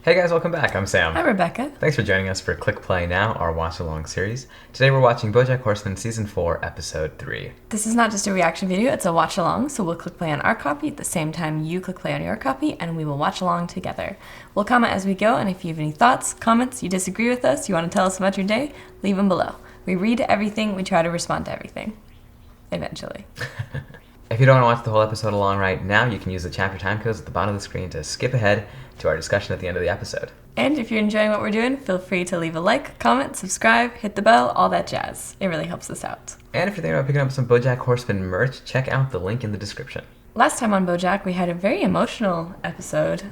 Hey guys, welcome back. I'm Sam. Hi, Rebecca. Thanks for joining us for Click Play Now, our watch-along series. Today we're watching Bojack Horseman Season 4, Episode 3. This is not just a reaction video, it's a watch along, so we'll click play on our copy at the same time you click play on your copy, and we will watch along together. We'll comment as we go, and if you have any thoughts, comments, you disagree with us, you want to tell us about your day, leave them below. We read everything, we try to respond to everything. Eventually. If you don't want to watch the whole episode along right now, you can use the chapter time codes at the bottom of the screen to skip ahead to our discussion at the end of the episode. And if you're enjoying what we're doing, feel free to leave a like, comment, subscribe, hit the bell, all that jazz. It really helps us out. And if you're thinking about picking up some Bojack Horseman merch, check out the link in the description. Last time on Bojack, we had a very emotional episode.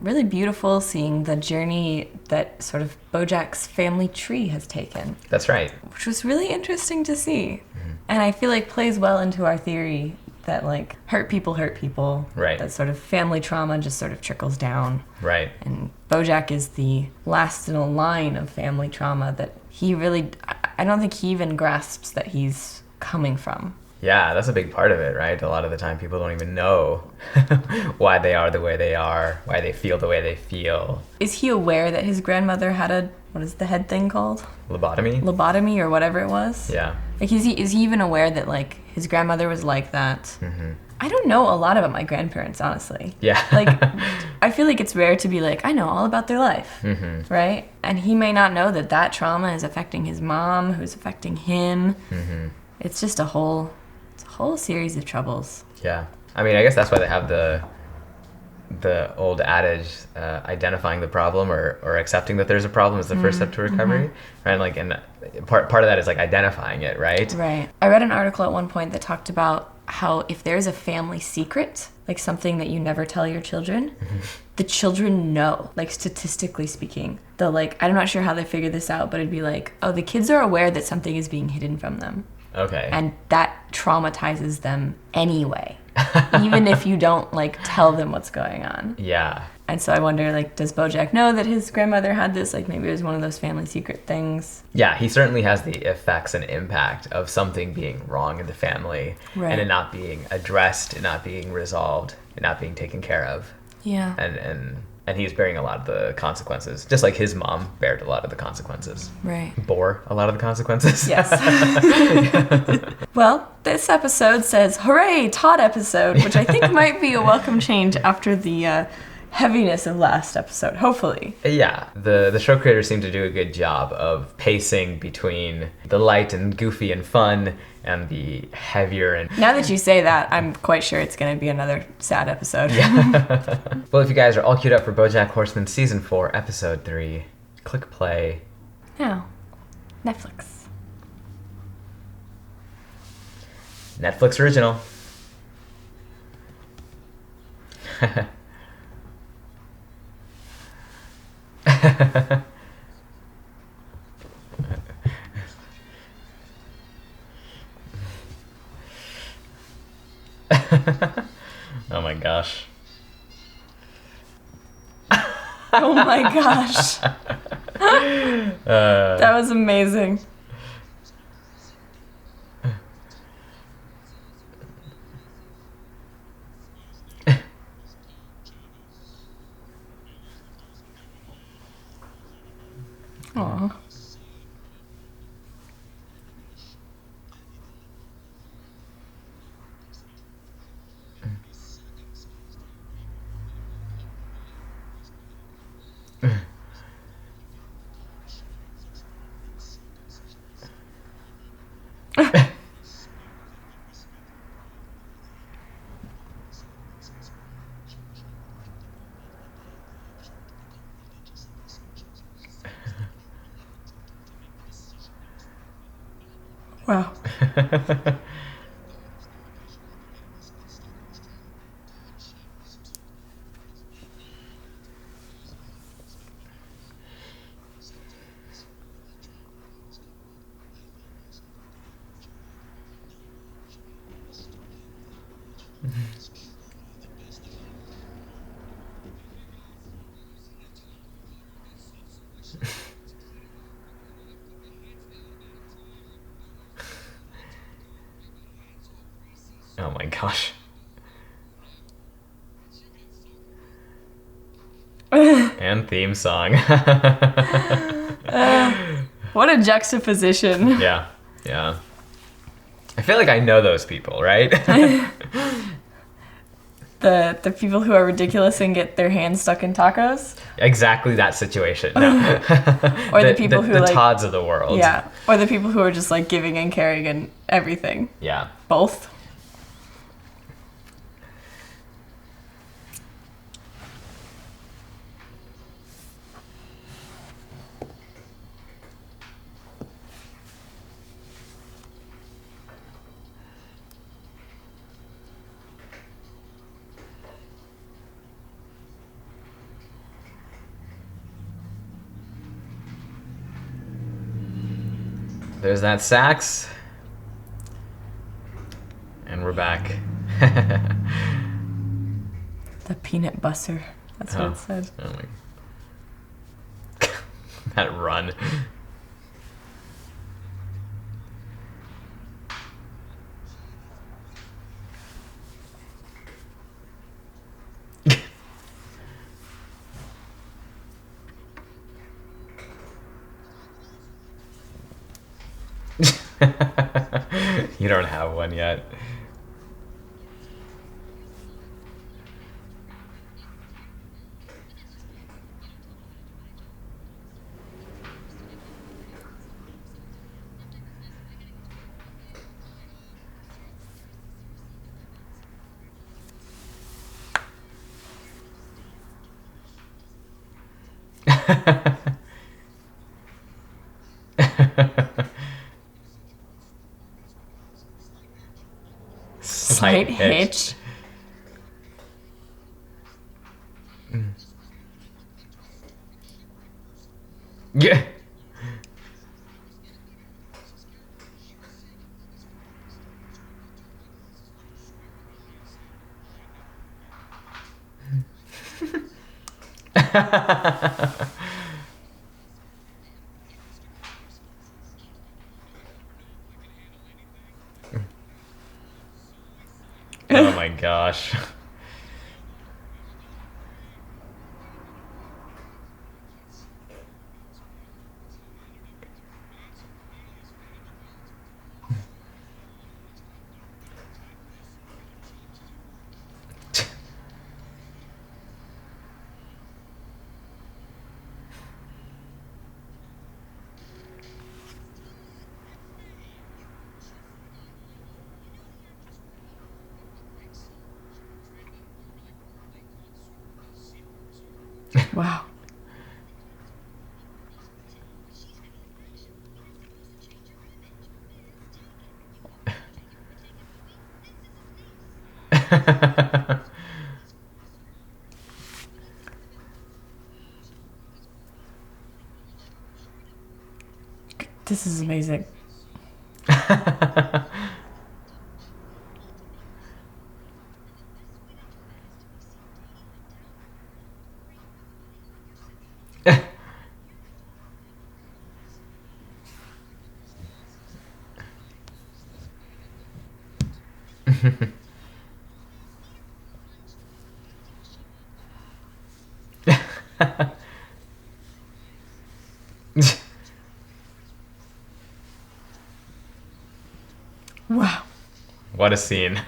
Really beautiful seeing the journey that sort of Bojack's family tree has taken. That's right. Which was really interesting to see. And I feel like plays well into our theory that like hurt people. Right. That sort of family trauma just sort of trickles down. Right. And Bojack is the last in a line of family trauma that he really, I don't think he even grasps that he's coming from. Yeah, that's a big part of it, right? A lot of the time people don't even know why they are the way they are, why they feel the way they feel. Is he aware that his grandmother had a, what is the head thing called? Lobotomy? Lobotomy or whatever it was? Yeah. Like, is he even aware that, like, his grandmother was like that? I don't know a lot about my grandparents, honestly. Yeah. Like, I feel like it's rare to be like, I know all about their life, right? And he may not know that that trauma is affecting his mom, who's affecting him. It's just a whole series of troubles. Yeah. I mean, I guess that's why they have the old adage, identifying the problem or accepting that there's a problem is the first step to recovery, right? Like, and part of that is like identifying it, right? Right. I read an article at one point that talked about how if there's a family secret, like something that you never tell your children, the children know, like statistically speaking. They'll like, I'm not sure how they figure this out, but it'd be like, oh, the kids are aware that something is being hidden from them. Okay. And that traumatizes them anyway, even if you don't like tell them what's going on. Yeah. And so I wonder, like, does Bojack know that his grandmother had this? Like, maybe it was one of those family secret things. Yeah, he certainly has the effects and impact of something being wrong in the family, Right. and it not being addressed, it not being resolved, it not being taken care of. Yeah. And he's bearing a lot of the consequences, just like his mom bared a lot of the consequences. Right. Bore a lot of the consequences. Yes. Well, this episode says, Hooray, Todd episode, which I think might be a welcome change after the heaviness of last episode, hopefully. Yeah, the show creators seem to do a good job of pacing between the light and goofy and fun and the heavier and... Now that you say that, I'm quite sure it's going to be another sad episode. Well, if you guys are all queued up for Bojack Horseman Season 4, Episode 3, click play. Now, Netflix. Netflix original. Oh my gosh. Oh my gosh. That was amazing. Aw. Wow. Oh my gosh. And and theme song. What a juxtaposition. Yeah, yeah. I feel like I know those people, right? The people who are ridiculous and get their hands stuck in tacos. Exactly that situation. No. Or the people who the like Todds of the world. Yeah. Or the people who are just like giving and caring and everything. Yeah. Both. There's that sax. And we're back. The peanut butter. That's what it said. Oh my. That run. You don't have one yet. Slight hitch. Yeah. Oh my gosh. Wow. This is amazing. Wow. What a scene.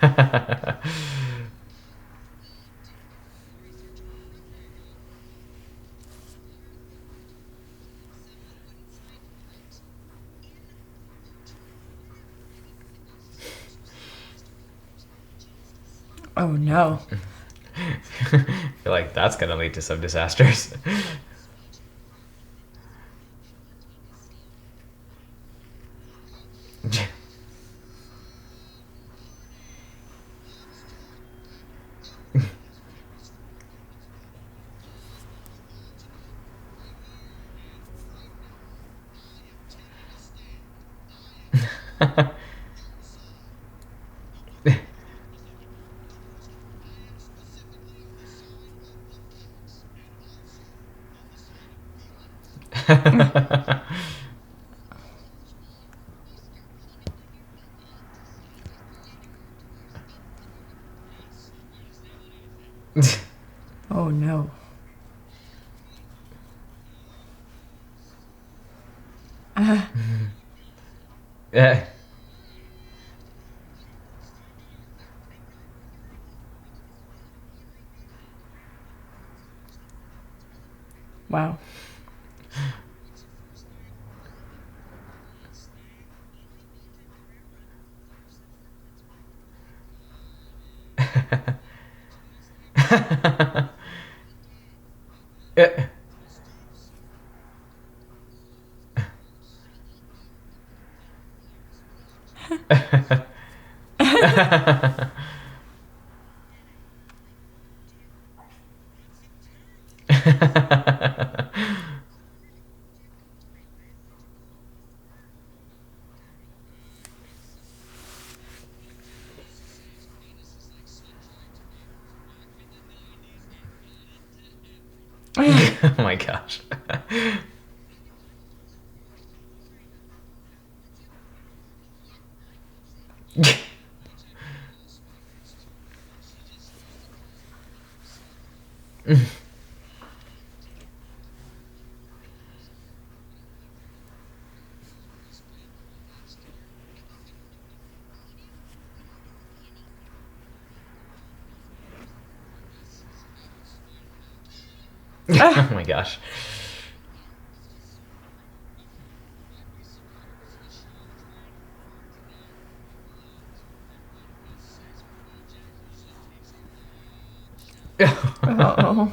Oh no. I feel like that's gonna lead to some disasters. Oh no. Yeah. Wow. Yeah. Oh my gosh. Oh my gosh. Oh.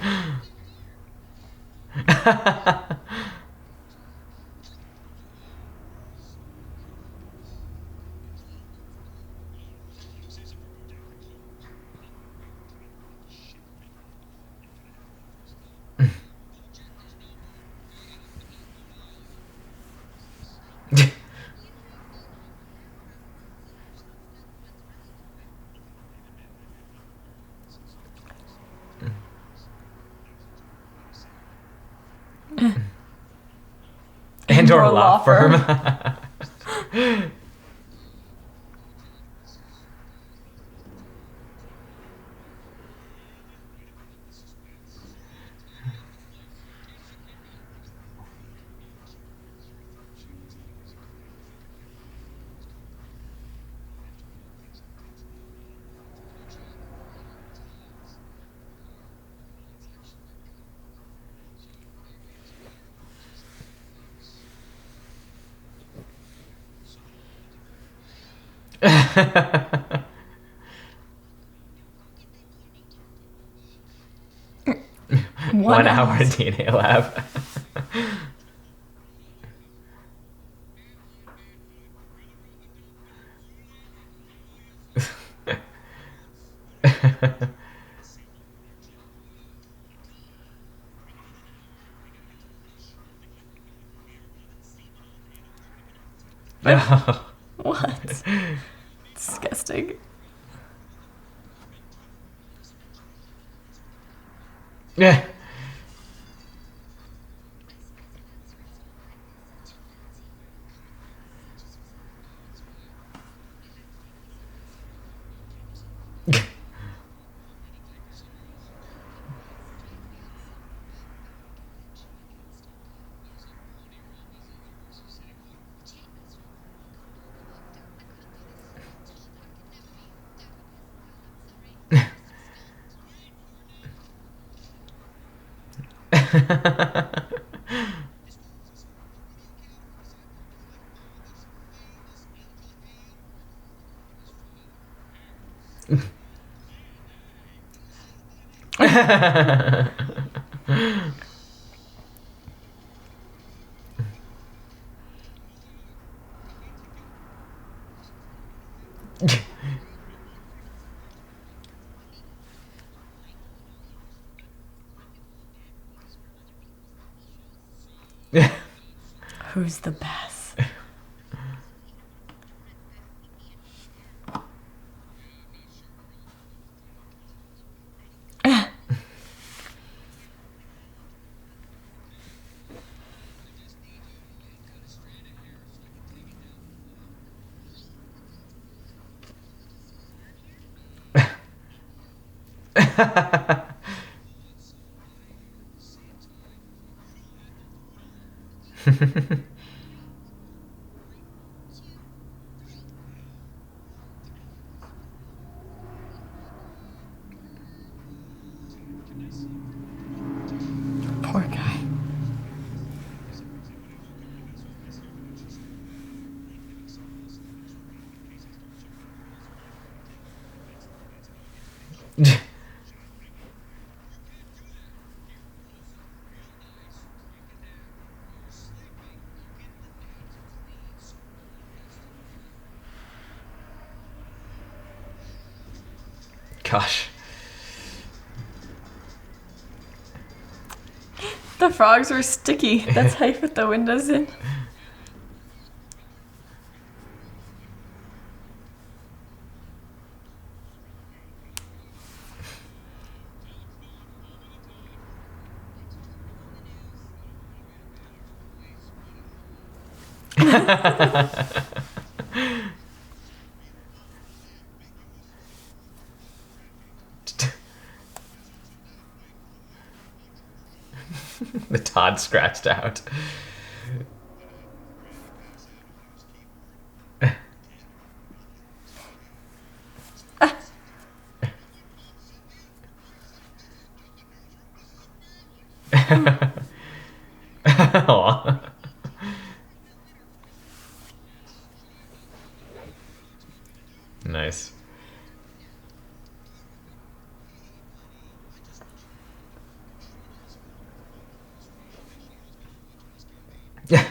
And/or law firm. One hour DNA lab. No. What? Disgusting. Yeah. Who's the best? gosh. The frogs were sticky. That's how you put the windows in. The Todd scratched out. Aw. Nice. Yeah.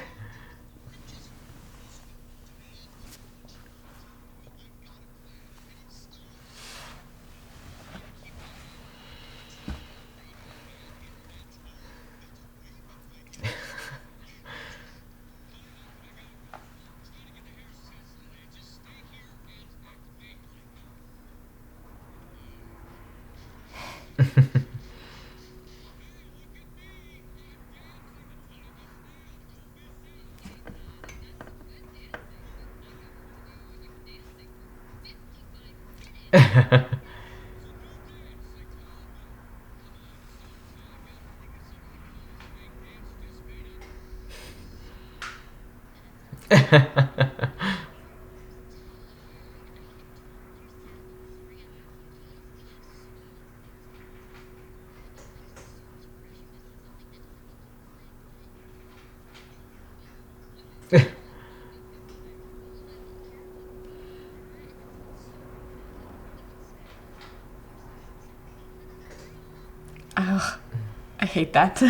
Oh, I hate that.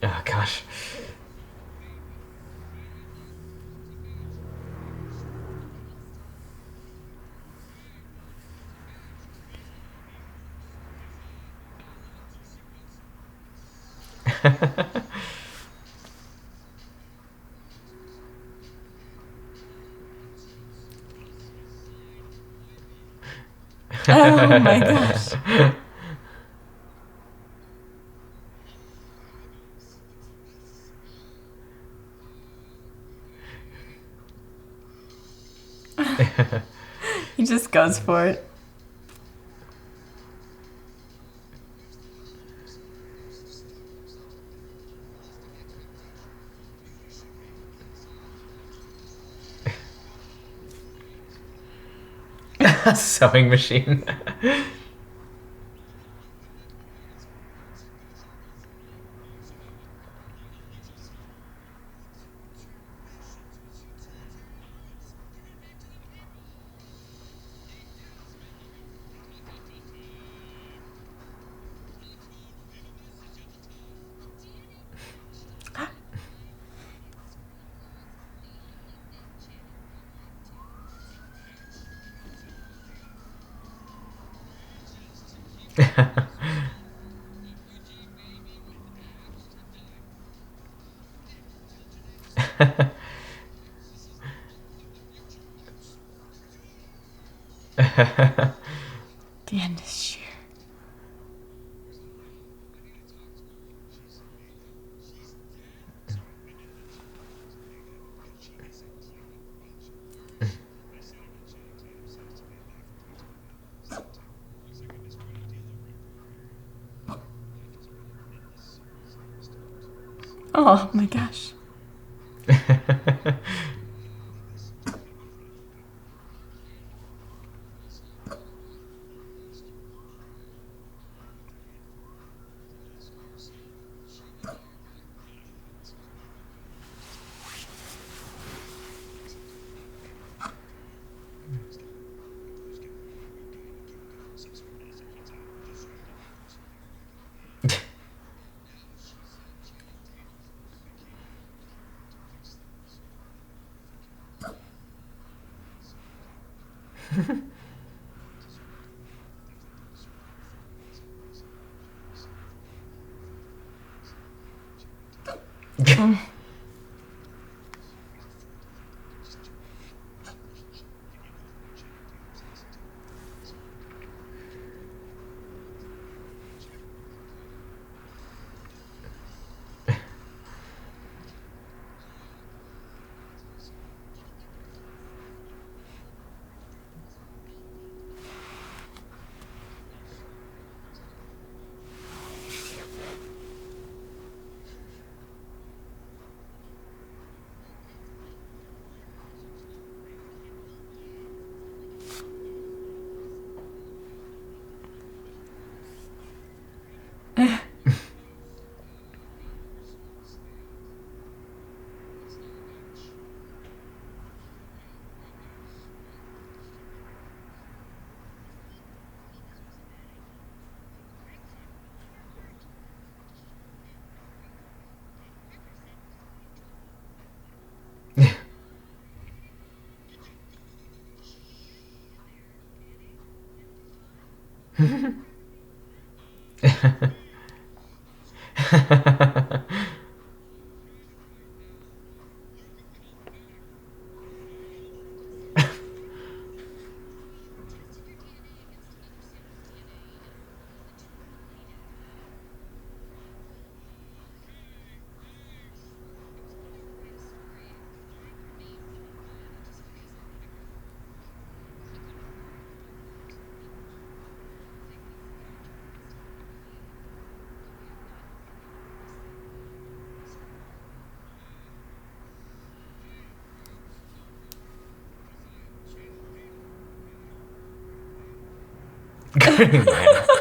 Oh gosh. Oh my gosh. He just goes for it. Sewing machine. The end is sheer. Oh my gosh. Green Lantern.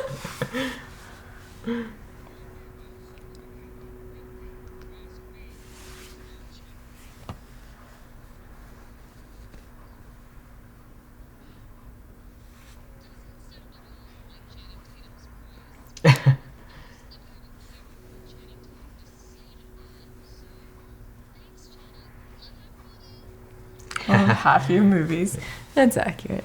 Half your movies. That's accurate.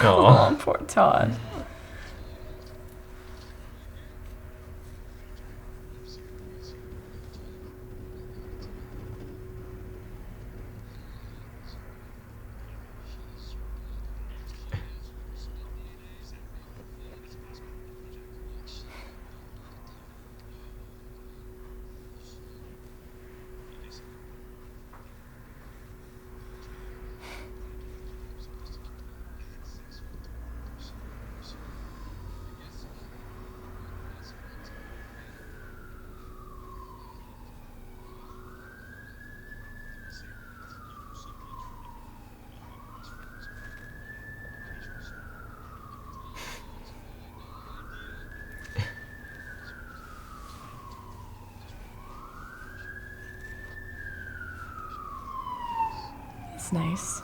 Oh, poor Todd. That's nice.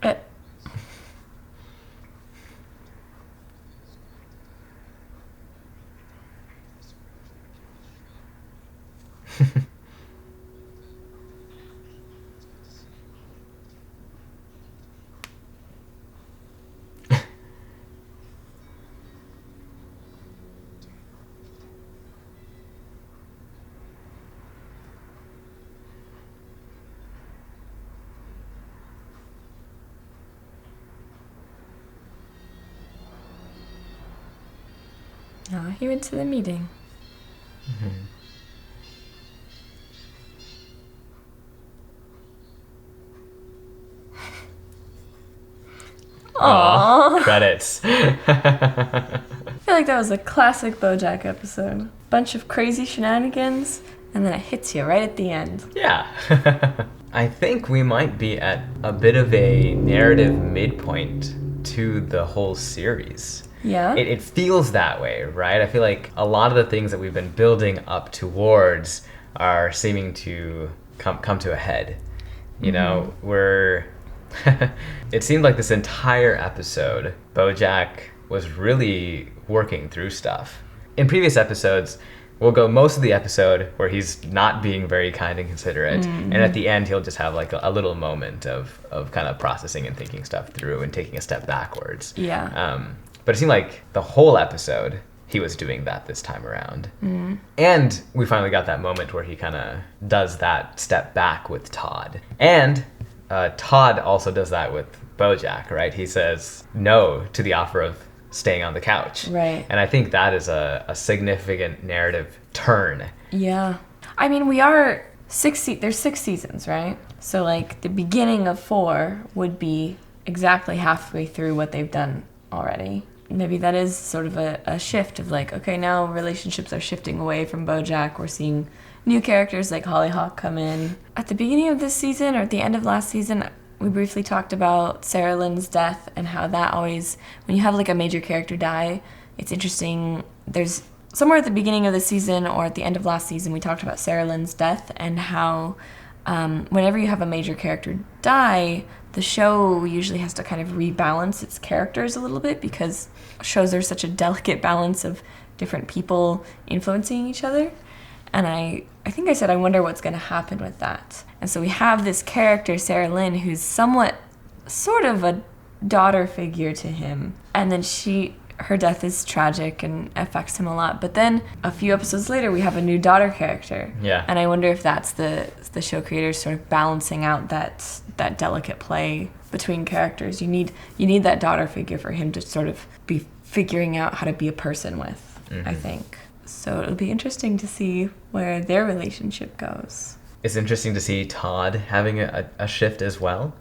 Uh, Oh, he went to the meeting. Mm-hmm. Aww. Credits. I feel like that was a classic Bojack episode. Bunch of crazy shenanigans, and then it hits you right at the end. Yeah. I think we might be at a bit of a narrative midpoint to the whole series. Yeah? It feels that way, right? I feel like a lot of the things that we've been building up towards are seeming to come to a head. You know, we're... It seemed like this entire episode, Bojack was really working through stuff. In previous episodes, we'll go most of the episode where he's not being very kind and considerate, and at the end he'll just have like a little moment of kind of processing and thinking stuff through and taking a step backwards. Yeah. But it seemed like the whole episode he was doing that this time around. And we finally got that moment where he kind of does that step back with Todd. And Todd also does that with Bojack, right? He says no to the offer of staying on the couch. Right. And I think that is a significant narrative turn. Yeah. I mean, we are there's 6 seasons, right? So like the beginning of 4 would be exactly halfway through what they've done already. Maybe that is sort of a shift of like, okay, now relationships are shifting away from Bojack. We're seeing new characters like Hollyhock come in. At the beginning of this season or at the end of last season, we briefly talked about Sarah Lynn's death and how that always, when you have like a major character die, it's interesting. There's somewhere at the beginning of the season or at the end of last season, we talked about Sarah Lynn's death and how whenever you have a major character die, the show usually has to kind of rebalance its characters a little bit because shows are such a delicate balance of different people influencing each other. And I think I said, I wonder what's going to happen with that. And so we have this character, Sarah Lynn, who's sort of a daughter figure to him. And then her death is tragic and affects him a lot. But then a few episodes later, we have a new daughter character. Yeah. And I wonder if that's the show creators sort of balancing out that delicate play between characters. You need that daughter figure for him to sort of be figuring out how to be a person with, I think. So it'll be interesting to see where their relationship goes. It's interesting to see Todd having a shift as well.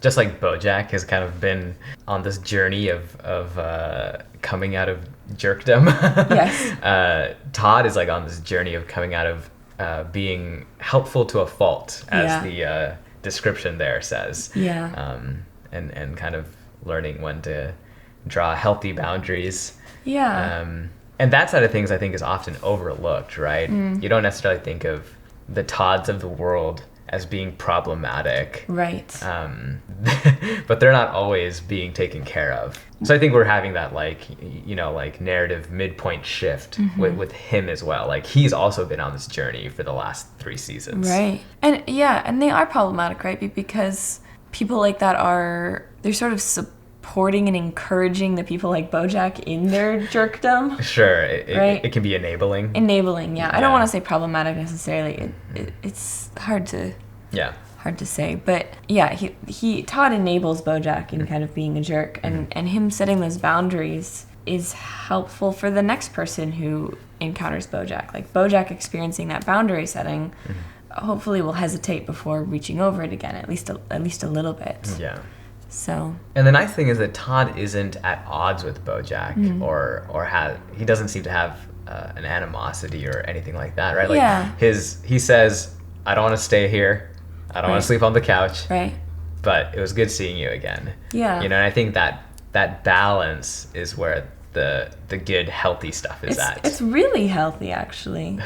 Just like Bojack has kind of been on this journey of coming out of jerkdom. Yes. Todd is like on this journey of coming out of being helpful to a fault, as the description there says. Yeah. And kind of learning when to draw healthy boundaries. Yeah. And that side of things I think is often overlooked, right? You don't necessarily think of the Todds of the world as being problematic. Right. But they're not always being taken care of. So I think we're having that like narrative midpoint shift with him as well. Like he's also been on this journey for the last 3 seasons. Right. And they are problematic, right? Because people like that they're sort of supporting and encouraging the people like Bojack in their jerkdom. Sure, Right? it can be enabling. Enabling, yeah. I don't Yeah. want to say problematic necessarily. It's hard to say, but yeah, Todd enables Bojack in kind of being a jerk, and him setting those boundaries is helpful for the next person who encounters Bojack. Like Bojack experiencing that boundary setting, hopefully will hesitate before reaching over it again, at least a little bit. Yeah. So. And the nice thing is that Todd isn't at odds with Bojack, he doesn't seem to have an animosity or anything like that, right? Like Yeah. he says, I don't want to stay here. I don't want to sleep on the couch. Right. But it was good seeing you again. Yeah. You know, and I think that balance is where the good, healthy stuff is at. It's really healthy, actually.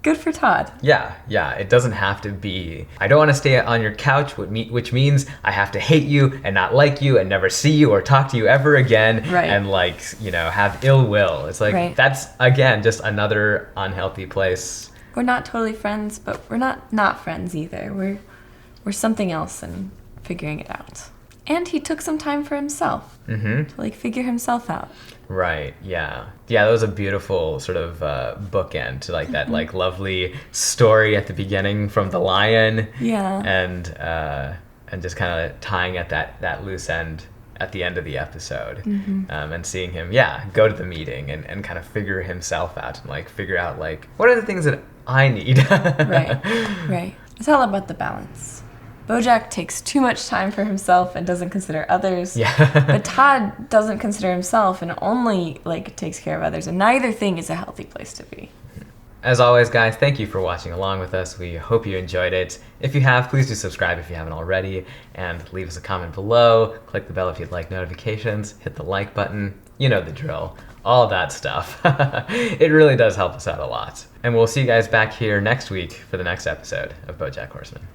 Good for Todd. Yeah. It doesn't have to be, I don't want to stay on your couch, which means I have to hate you and not like you and never see you or talk to you ever again. Right. And have ill will. It's like, Right. that's, again, just another unhealthy place. We're not totally friends, but we're not friends either. We're something else and figuring it out. And he took some time for himself to figure himself out. Right. Yeah. That was a beautiful sort of bookend to that lovely story at the beginning from the lion. Yeah. And just kind of tying at that loose end at the end of the episode, and seeing him go to the meeting and kind of figure himself out and figure out what are the things that I need. Right. It's all about the balance. Bojack takes too much time for himself and doesn't consider others. Yeah. But Todd doesn't consider himself and only takes care of others. And neither thing is a healthy place to be. As always, guys, thank you for watching along with us. We hope you enjoyed it. If you have, please do subscribe if you haven't already, and leave us a comment below. Click the bell if you'd like notifications. Hit the like button. You know the drill. All that stuff. It really does help us out a lot. And we'll see you guys back here next week for the next episode of Bojack Horseman.